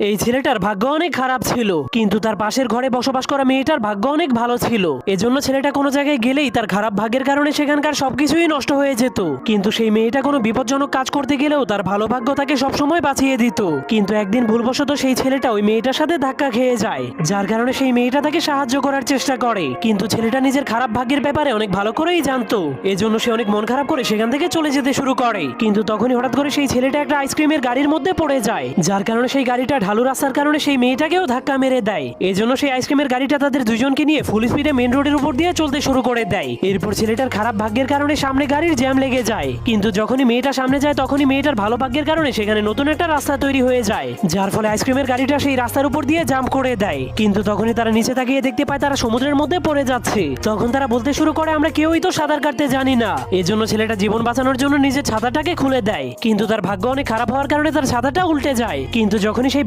এই ছেলেটার ভাগ্য অনেক খারাপ ছিল, কিন্তু তার পাশের ঘরে বসবাস করা মেয়েটার ভাগ্য অনেক ভালো ছিল। এজন্য ছেলেটা কোনো জায়গায় গেলেই তার খারাপ ভাগ্যের কারণে সেখানকার সবকিছুই নষ্ট হয়ে যেত। কিন্তু সেই মেয়েটা কোনো বিপজ্জনক কাজ করতে গেলেও তার ভালো ভাগ্য তাকে সবসময় বাঁচিয়ে দিত। কিন্তু একদিন ভুলবশত সেই ছেলেটা ওই মেয়েটার সাথে ধাক্কা খেয়ে যায়, যার কারণে সেই মেয়েটা তাকে সাহায্য করার চেষ্টা করে। কিন্তু ছেলেটা নিজের খারাপ ভাগ্যের ব্যাপারে অনেক ভালো করেই জানতো, এজন্য সে অনেক মন খারাপ করে সেখান থেকে চলে যেতে শুরু করে। কিন্তু তখনই হঠাৎ করে সেই ছেলেটা একটা আইসক্রিমের গাড়ির মধ্যে পড়ে যায়, যার কারণে সেই গাড়িটা ঢালু রাস্তার কারণে সেই মেয়েটাকেও ধাক্কা মেরে দেয়। এজন্য সেই আইসক্রিমের গাড়িটা তাদের দুজনকে নিয়ে ফুল স্পিডে মেন রোডের উপর দিয়ে চলতে শুরু করে দেয়। এরপর ছেলেটার খারাপ ভাগ্যের কারণে সামনে গাড়ির জ্যাম লেগে যায়, কিন্তু যখনই মেয়েটা সামনে যায় তখনই মেয়েটার ভালো ভাগ্যের কারণে সেখানে নতুন একটা রাস্তা তৈরি হয়ে যায়, যার ফলে আইসক্রিমের গাড়িটা সেই রাস্তার উপর দিয়ে জাম্প করে দেয়। কিন্তু তখনই তারা নিচে তাকিয়ে দেখতে পায় তারা সমুদ্রের মধ্যে পড়ে যাচ্ছে। তখন তারা বলতে শুরু করে, আমরা কেউই তো সাঁতার কাটতে জানি না। এজন্য ছেলেটা জীবন বাঁচানোর জন্য নিজের ছাতাটাকে খুলে দেয়, কিন্তু তার ভাগ্য অনেক খারাপ হওয়ার কারণে তার ছাতাটা উল্টে যায়। কিন্তু যখনই সেই